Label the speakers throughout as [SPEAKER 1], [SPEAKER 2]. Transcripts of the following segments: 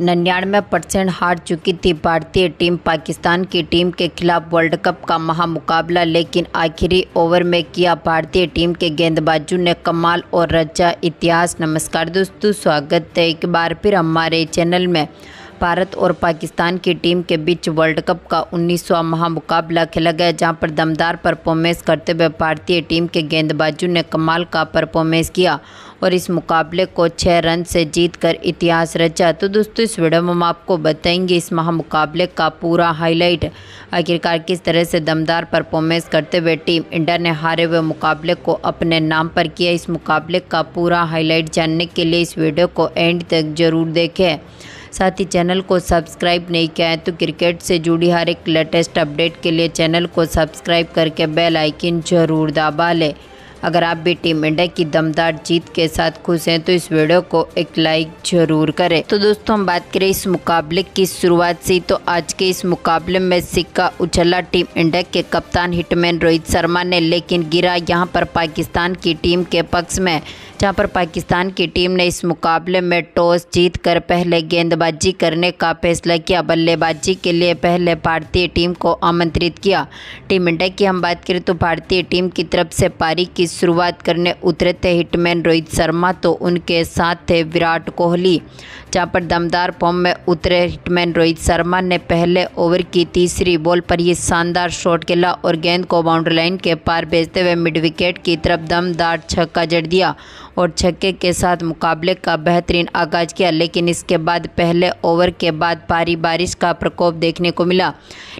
[SPEAKER 1] 99% हार चुकी थी भारतीय टीम पाकिस्तान की टीम के खिलाफ वर्ल्ड कप का महामुकाबला, लेकिन आखिरी ओवर में किया भारतीय टीम के गेंदबाजों ने कमाल और रचा इतिहास। नमस्कार दोस्तों, स्वागत है एक बार फिर हमारे चैनल में। भारत और पाकिस्तान की टीम के बीच वर्ल्ड कप का 19वां महामुकाबला खेला गया, जहां पर दमदार परफॉर्मेंस करते हुए भारतीय टीम के गेंदबाजों ने कमाल का परफॉर्मेंस किया और इस मुकाबले को 6 रन से जीतकर इतिहास रचा। तो दोस्तों, इस वीडियो में हम आपको बताएंगे इस महामुकाबले का पूरा हाईलाइट। आखिरकार किस तरह से दमदार परफॉर्मेंस करते हुए टीम इंडिया ने हारे हुए मुकाबले को अपने नाम पर किया। इस मुकाबले का पूरा हाईलाइट जानने के लिए इस वीडियो को एंड तक जरूर देखें। साथ ही चैनल को सब्सक्राइब नहीं किया है तो क्रिकेट से जुड़ी हर एक लेटेस्ट अपडेट के लिए चैनल को सब्सक्राइब करके बेल आइकन जरूर दबा लें। अगर आप भी टीम इंडिया की दमदार जीत के साथ खुश हैं तो इस वीडियो को एक लाइक जरूर करें। तो दोस्तों, हम बात करें इस मुकाबले की शुरुआत से, तो आज के इस मुकाबले में सिक्का उछला टीम इंडिया के कप्तान हिटमैन रोहित शर्मा ने, लेकिन गिरा यहां पर पाकिस्तान की टीम के पक्ष में, जहां पर पाकिस्तान की टीम ने इस मुकाबले में टॉस जीतकर पहले गेंदबाजी करने का फैसला किया। बल्लेबाजी के लिए पहले भारतीय टीम को आमंत्रित किया। टीम इंडिया की हम बात करें तो भारतीय टीम की तरफ से पारी की शुरुआत करने उतरे थे हिटमैन रोहित शर्मा, तो उनके साथ थे विराट कोहली। जहां पर दमदार फॉर्म में उतरे हिटमैन रोहित शर्मा ने पहले ओवर की तीसरी बॉल पर ही शानदार शॉट खेला और गेंद को बाउंड्री लाइन के पार भेजते हुए मिड विकेट की तरफ दमदार छक्का जड़ दिया और छक्के के साथ मुकाबले का बेहतरीन आगाज किया। लेकिन इसके बाद पहले ओवर के बाद भारी बारिश का प्रकोप देखने को मिला,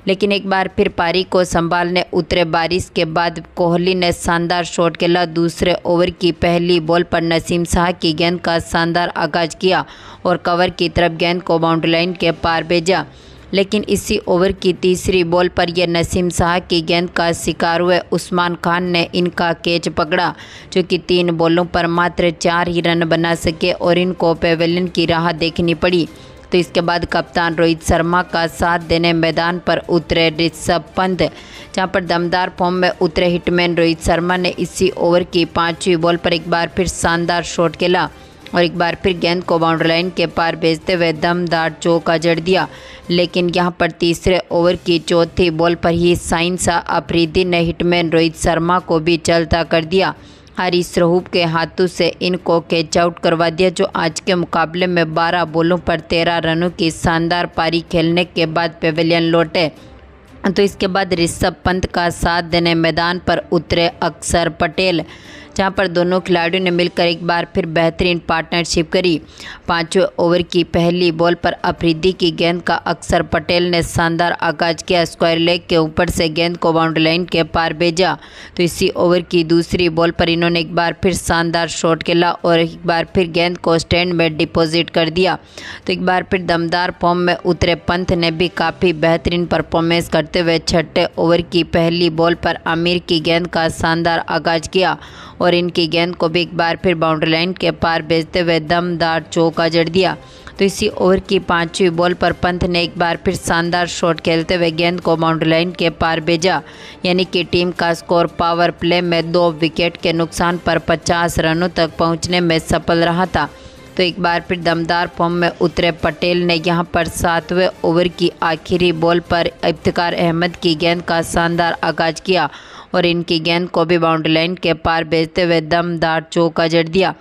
[SPEAKER 1] लेकिन एक बार फिर पारी को संभालने उतरे बारिश के बाद कोहली ने शानदार शॉट खेला। दूसरे ओवर की पहली बॉल पर नसीम शाह की गेंद का शानदार आगाज किया और कवर की तरफ गेंद को बाउंड्री लाइन के पार भेजा, लेकिन इसी ओवर की तीसरी बॉल पर यह नसीम शाह की गेंद का शिकार हुए उस्मान खान ने इनका कैच पकड़ा, जो कि 3 बॉलों पर मात्र 4 ही रन बना सके और इनको पेवेलियन की राह देखनी पड़ी। तो इसके बाद कप्तान रोहित शर्मा का साथ देने मैदान पर उतरे ऋषभ पंत, जहां पर दमदार फॉर्म में उतरे हिटमैन रोहित शर्मा ने इसी ओवर की 5वीं बॉल पर एक बार फिर शानदार शॉट खेला और एक बार फिर गेंद को बाउंड्री लाइन के पार भेजते हुए दमदार चौका जड़ दिया। लेकिन यहां पर तीसरे ओवर की 4थी बॉल पर ही शाहीन शाह अफरीदी ने हिटमैन रोहित शर्मा को भी चलता कर दिया। हारिस रऊफ के हाथों से इनको कैच आउट करवा दिया, जो आज के मुकाबले में 12 बॉलों पर 13 रनों की शानदार पारी खेलने के बाद पेवेलियन लौटे। तो इसके बाद ऋषभ पंत का साथ देने मैदान पर उतरे अक्षर पटेल, जहां पर दोनों खिलाड़ियों ने मिलकर एक बार फिर बेहतरीन पार्टनरशिप करी। 5वें ओवर की पहली बॉल पर अफरीदी की गेंद का अक्षर पटेल ने शानदार आगाज किया। स्क्वायर लेग के ऊपर से गेंद को बाउंड्री लाइन के पार भेजा। तो इसी ओवर की दूसरी बॉल पर इन्होंने एक बार फिर शानदार शॉट खेला और एक बार फिर गेंद को स्टैंड में डिपॉजिट कर दिया। तो एक बार फिर दमदार फॉर्म में उतरे पंत ने भी काफ़ी बेहतरीन परफॉर्मेंस करते हुए 6ठे ओवर की पहली बॉल पर आमिर की गेंद का शानदार आगाज किया और इनकी गेंद को भी एक बार फिर बाउंड्री लाइन के पार भेजते हुए दमदार चौका जड़ दिया। तो इसी ओवर की 5वीं बॉल पर पंत ने एक बार फिर शानदार शॉट खेलते हुए गेंद को बाउंड्री लाइन के पार भेजा, यानी कि टीम का स्कोर पावर प्ले में 2 विकेट के नुकसान पर 50 रनों तक पहुंचने में सफल रहा था। तो एक बार फिर दमदार फॉर्म में उतरे पटेल ने यहां पर 7वें ओवर की आखिरी बॉल पर इफ्तिकार अहमद की गेंद का शानदार आगाज किया और इनकी गेंद को भी बाउंड्री लाइन के पार भेजते हुए दमदार चौका जड़ दिया।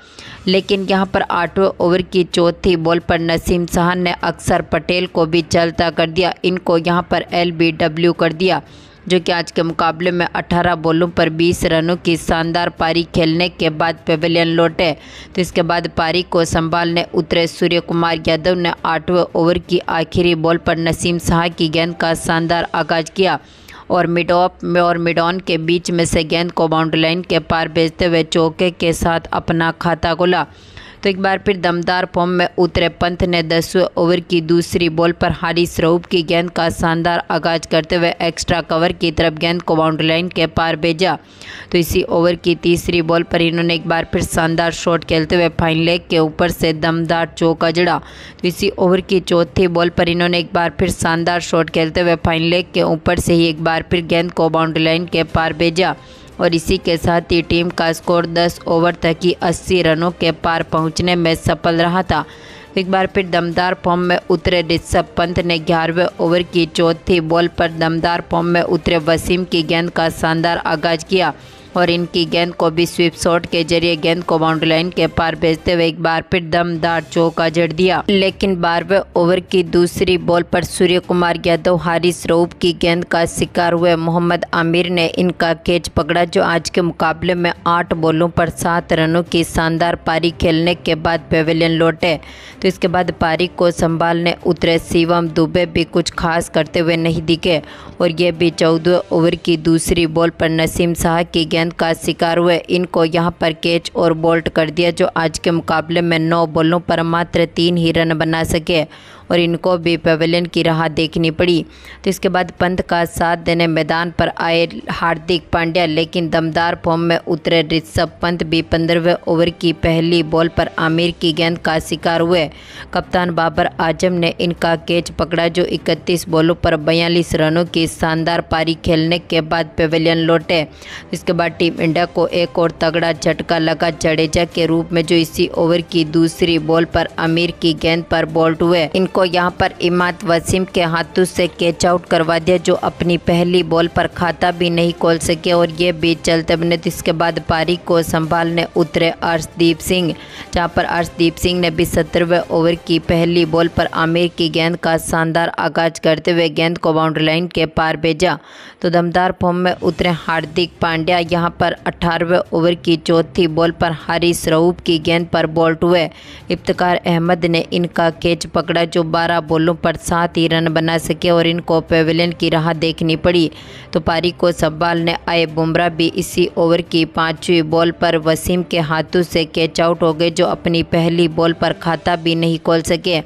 [SPEAKER 1] लेकिन यहां पर 8वें ओवर की 4थी बॉल पर नसीम शाह ने अक्षर पटेल को भी चलता कर दिया। इनको यहां पर LBW कर दिया, जो कि आज के मुकाबले में 18 बॉलों पर 20 रनों की शानदार पारी खेलने के बाद पेवेलियन लौटे। तो इसके बाद पारी को संभालने उतरे सूर्य कुमार यादव ने 8वें ओवर की आखिरी बॉल पर नसीम शाह की गेंद का शानदार आगाज किया और मिड ऑफ और मिड ऑन के बीच में से गेंद को बाउंड्री लाइन के पार भेजते हुए चौके के साथ अपना खाता खोला। तो एक बार फिर दमदार फॉर्म में उतरे पंत ने 10वें ओवर की दूसरी बॉल पर हारिस रऊफ की गेंद का शानदार आगाज करते हुए एक्स्ट्रा कवर की तरफ गेंद को बाउंड्री लाइन के पार भेजा। तो इसी ओवर की तीसरी बॉल पर इन्होंने एक बार फिर शानदार शॉट खेलते हुए फाइन लेग के ऊपर से दमदार चौका जड़ा। तो इसी ओवर की 4थी बॉल पर इन्होंने एक बार फिर शानदार शॉट खेलते हुए फाइन लेग के ऊपर से ही एक बार फिर गेंद को बाउंड्री लाइन के पार भेजा और इसी के साथ ही टीम का स्कोर 10 ओवर तक ही 80 रनों के पार पहुंचने में सफल रहा था। एक बार फिर दमदार फॉर्म में उतरे ऋषभ पंत ने 11वें ओवर की चौथी बॉल पर दमदार फॉर्म में उतरे वसीम की गेंद का शानदार आगाज किया और इनकी गेंद को भी स्वीप शॉट के जरिए गेंद को बाउंड्री लाइन के पार भेजते हुए एक बार फिर दमदार चौका जड़ दिया। लेकिन 12वें ओवर की दूसरी बॉल पर सूर्य कुमार यादव हारिस रऊफ की गेंद का शिकार हुए मोहम्मद आमिर ने इनका कैच पकड़ा, जो आज के मुकाबले में 8 बॉलों पर 7 रनों की शानदार पारी खेलने के बाद पेविलियन लौटे। तो इसके बाद पारी को संभालने उतरे शिवम दुबे भी कुछ खास करते हुए नहीं दिखे और ये भी 14वें ओवर की दूसरी बॉल पर नसीम शाह की गेंद का शिकार हुए। इनको यहां पर कैच और बोल्ट कर दिया, जो आज के मुकाबले में 9 बॉलों पर मात्र 3 ही रन बना सके और इनको भी पेविलियन की राह देखनी पड़ी। तो इसके बाद पंत का साथ देने मैदान पर आए हार्दिक पांड्या, लेकिन दमदार फॉर्म में उतरे ऋषभ पंत भी 15वें ओवर की पहली बॉल पर आमिर की गेंद का शिकार हुए। कप्तान बाबर आजम ने इनका कैच पकड़ा, जो 31 बॉलों पर 42 रनों की शानदार पारी खेलने के बाद पेविलियन लौटे। इसके बाद टीम इंडिया को एक और तगड़ा झटका लगा जडेजा के रूप में, जो इसी ओवर की दूसरी बॉल पर आमिर की गेंद पर बोल्ट हुए। इनको यहां पर इमाद वसीम के हाथों से कैच आउट करवा दिया, जो अपनी पहली बॉल पर खाता भी नहीं खोल सके और ये भी चलते बने। तो इसके बाद पारी को संभालने उतरे अर्शदीप सिंह, जहां पर अर्शदीप सिंह ने भी 17वें ओवर की पहली बॉल पर आमिर की गेंद का शानदार आगाज करते हुए गेंद को बाउंड्री लाइन के पार भेजा। तो दमदार फॉर्म में उतरे हार्दिक पांड्या यहां पर 18वें ओवर की चौथी बॉल पर हारिस रऊफ की गेंद पर बोल्ट हुए। इफ्तिकार अहमद ने इनका कैच पकड़ा, जो 12 बॉलों पर 7 ही रन बना सके और इनको पेविलियन की राह देखनी पड़ी। तो पारी को संभालने आए बुमराह भी इसी ओवर की 5वीं बॉल पर वसीम के हाथों से कैच आउट हो गए, जो अपनी पहली बॉल पर खाता भी नहीं खोल सके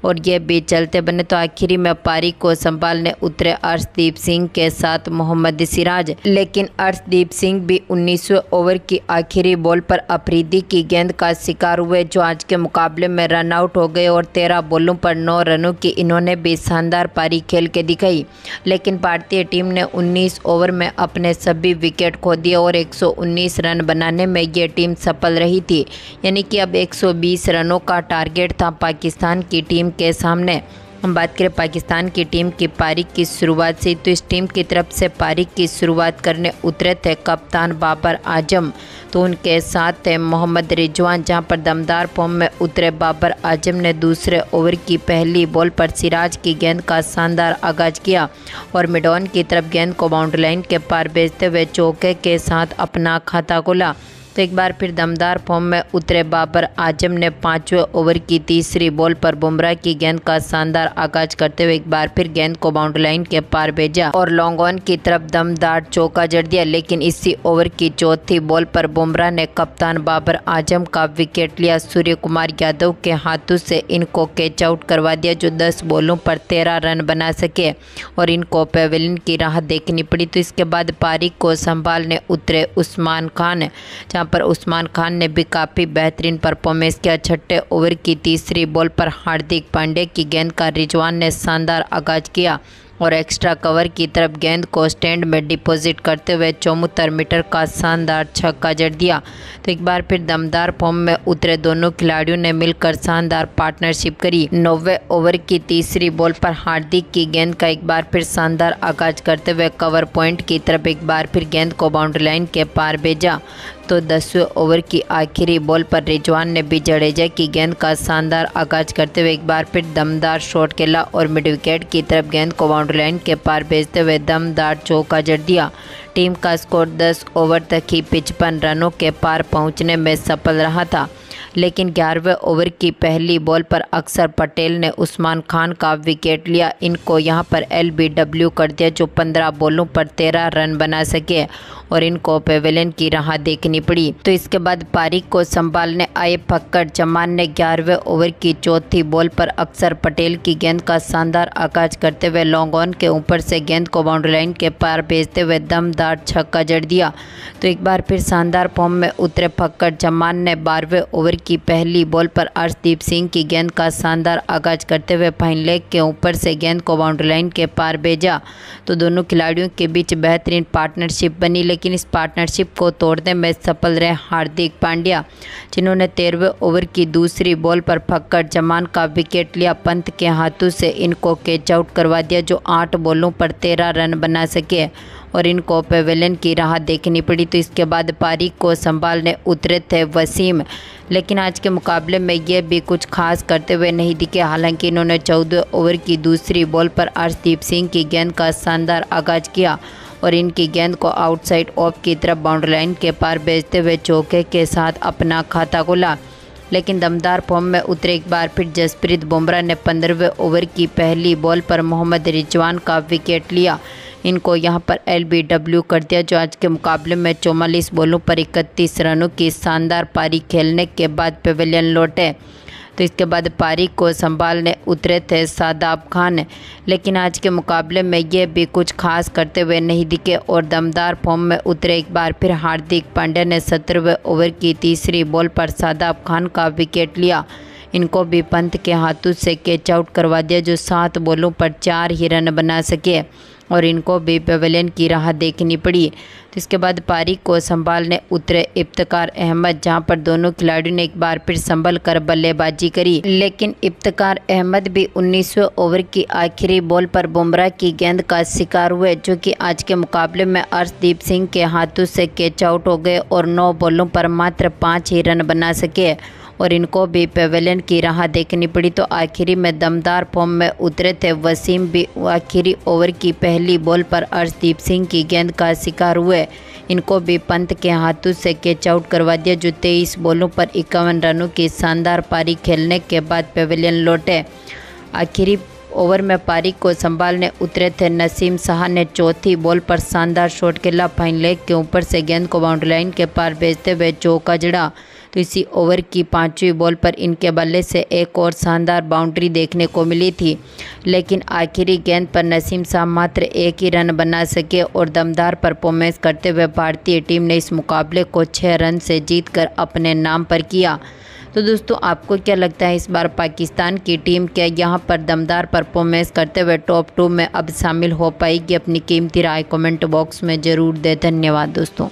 [SPEAKER 1] और ये भी चलते बने। तो आखिरी में पारी को संभालने उतरे अर्शदीप सिंह के साथ मोहम्मद सिराज, लेकिन अर्शदीप सिंह भी 19वें ओवर की आखिरी बॉल पर अफरीदी की गेंद का शिकार हुए, जो आज के मुकाबले में रन आउट हो गए और 13 बॉलों पर 9 रनों की इन्होंने भी शानदार पारी खेल के दिखाई। लेकिन भारतीय टीम ने 19 ओवर में अपने सभी विकेट खो दिए और 119 रन बनाने में ये टीम सफल रही थी, यानी कि अब 120 रनों का टारगेट था पाकिस्तान की टीम के सामने। हम बात करें पाकिस्तान की टीम की पारी की शुरुआत से, तो इस टीम की तरफ से पारी की शुरुआत करने उतरे थे कप्तान बाबर आजम, तो उनके साथ थे मोहम्मद रिजवान, जहां पर दमदार फॉर्म में उतरे बाबर आजम ने दूसरे ओवर की पहली बॉल पर सिराज की गेंद का शानदार आगाज किया और मिड ऑन की तरफ गेंद को बाउंड्री लाइन के पार भेजते हुए चौके के साथ अपना खाता खोला। तो एक बार फिर दमदार फॉर्म में उतरे बाबर आजम ने 5वें ओवर की तीसरी बॉल पर बुमराह की गेंद का शानदार आगाज करते हुए एक बार फिर गेंद को बाउंड्री लाइन के पार भेजा और लॉन्ग ऑन की तरफ दमदार चौका जड़ दिया। लेकिन इसी ओवर की चौथी बॉल पर बुमराह ने कप्तान बाबर आजम का विकेट लिया। सूर्य कुमार यादव के हाथों से इनको कैच आउट करवा दिया, जो 10 बॉलों पर 13 रन बना सके और इनको पेविलियन की राह देखनी पड़ी। तो इसके बाद पारी को संभालने उतरे उस्मान खान, जहाँ पर उस्मान खान ने भी काफ़ी बेहतरीन परफॉर्मेंस किया। 6ठे ओवर की तीसरी बॉल पर हार्दिक पांड्या की गेंद का रिजवान ने शानदार आगाज किया और एक्स्ट्रा कवर की तरफ गेंद को स्टैंड में डिपॉजिट करते हुए 74 मीटर का शानदार छक्का जड़ दिया। तो एक बार फिर दमदार फॉर्म में उतरे दोनों खिलाड़ियों ने मिलकर शानदार पार्टनरशिप करी। 9वें ओवर की तीसरी बॉल पर हार्दिक की गेंद का एक बार फिर शानदार आगाज करते हुए कवर पॉइंट की तरफ एक बार फिर गेंद को बाउंड्री लाइन के पार भेजा। तो 10वें ओवर की आखिरी बॉल पर रिजवान ने भी जडेजा की गेंद का शानदार आगाज करते हुए एक बार फिर दमदार शॉट खेला और मिड विकेट की तरफ गेंद को बाउंड्री लाइन के पार भेजते हुए दमदार चौका जड़ दिया। टीम का स्कोर 10 ओवर तक ही 55 रनों के पार पहुंचने में सफल रहा था, लेकिन 11वें ओवर की पहली बॉल पर अक्षर पटेल ने उस्मान खान का विकेट लिया। इनको यहां पर LBW कर दिया, जो 15 बॉलों पर 13 रन बना सके और इनको पेविलियन की राह देखनी पड़ी। तो इसके बाद पारी को संभालने आए फक्कड़ जमान ने 11वें ओवर की चौथी बॉल पर अक्षर पटेल की गेंद का शानदार आगाज करते हुए लॉन्ग ऑन के ऊपर से गेंद को बाउंड्री लाइन के पार भेजते हुए दमदार छक्का जड़ दिया। तो एक बार फिर शानदार फॉर्म में उतरे फक्कड़ जमान ने 12वें ओवर की पहली बॉल पर अर्शदीप सिंह की गेंद का शानदार आगाज करते हुए फाइन लेग के ऊपर से गेंद को बाउंड्री लाइन के पार भेजा तो दोनों खिलाड़ियों के बीच बेहतरीन पार्टनरशिप बनी, लेकिन इस पार्टनरशिप को तोड़ने में सफल रहे हार्दिक पांड्या, जिन्होंने 13वें ओवर की दूसरी बॉल पर फक्कर जमान का विकेट लिया। पंत के हाथों से इनको कैच आउट करवा दिया, जो 8 बॉलों पर 13 रन बना सके और इनको पेवेलियन की राह देखनी पड़ी। तो इसके बाद पारी को संभालने उतरे थे वसीम, लेकिन आज के मुकाबले में ये भी कुछ खास करते हुए नहीं दिखे। हालांकि इन्होंने 14 ओवर की दूसरी बॉल पर अर्शदीप सिंह की गेंद का शानदार आगाज किया और इनकी गेंद को आउटसाइड ऑफ की तरफ बाउंड्री लाइन के पार भेजते हुए चौके के साथ अपना खाता खोला। लेकिन दमदार फॉर्म में उतरे एक बार फिर जसप्रीत बुमराह ने 15वें ओवर की पहली बॉल पर मोहम्मद रिजवान का विकेट लिया। इनको यहां पर LBW कर दिया, जो आज के मुकाबले में 44 बॉलों पर 31 रनों की शानदार पारी खेलने के बाद पेवेलियन लौटे। तो इसके बाद पारी को संभालने उतरे थे शादाब खान, लेकिन आज के मुकाबले में ये भी कुछ खास करते हुए नहीं दिखे और दमदार फॉर्म में उतरे एक बार फिर हार्दिक पांड्या ने 17वें ओवर की तीसरी बॉल पर शादाब खान का विकेट लिया। इनको भी पंत के हाथों से कैच आउट करवा दिया, जो 7 बॉलों पर 4 ही रन बना सके और इनको भी पेवेलियन की राह देखनी पड़ी। तो इसके बाद पारी को संभालने उतरे इफ्तिकार अहमद, जहां पर दोनों खिलाड़ियों ने एक बार फिर संभल कर बल्लेबाजी करी, लेकिन इफ्तिकार अहमद भी 19वें ओवर की आखिरी बॉल पर बुमराह की गेंद का शिकार हुए, जो कि आज के मुकाबले में अर्शदीप सिंह के हाथों से कैच आउट हो गए और 9 बॉलों पर मात्र 5 ही रन बना सके और इनको भी पेवेलियन की राह देखनी पड़ी। तो आखिरी में दमदार फॉर्म में उतरे थे वसीम भी आखिरी ओवर की पहली बॉल पर अर्शदीप सिंह की गेंद का शिकार हुए। इनको भी पंत के हाथों से कैच आउट करवा दिया, जो 23 बॉलों पर 51 रनों की शानदार पारी खेलने के बाद पेवेलियन लौटे। आखिरी ओवर में पारी को संभालने उतरे थे नसीम शाह ने चौथी बॉल पर शानदार शॉट खेला। फाइन लेग के ऊपर से गेंद को बाउंड्री लाइन के पार भेजते हुए चौका जड़ा। तो इसी ओवर की 5वीं बॉल पर इनके बल्ले से एक और शानदार बाउंड्री देखने को मिली थी, लेकिन आखिरी गेंद पर नसीम शाह मात्र 1 ही रन बना सके और दमदार परफॉर्मेंस करते हुए भारतीय टीम ने इस मुकाबले को 6 रन से जीतकर अपने नाम पर किया। तो दोस्तों, आपको क्या लगता है इस बार पाकिस्तान की टीम क्या यहाँ पर दमदार परफॉर्मेंस करते हुए टॉप 2 में अब शामिल हो पाएगी? अपनी कीमती राय कमेंट बॉक्स में ज़रूर दें। धन्यवाद दोस्तों।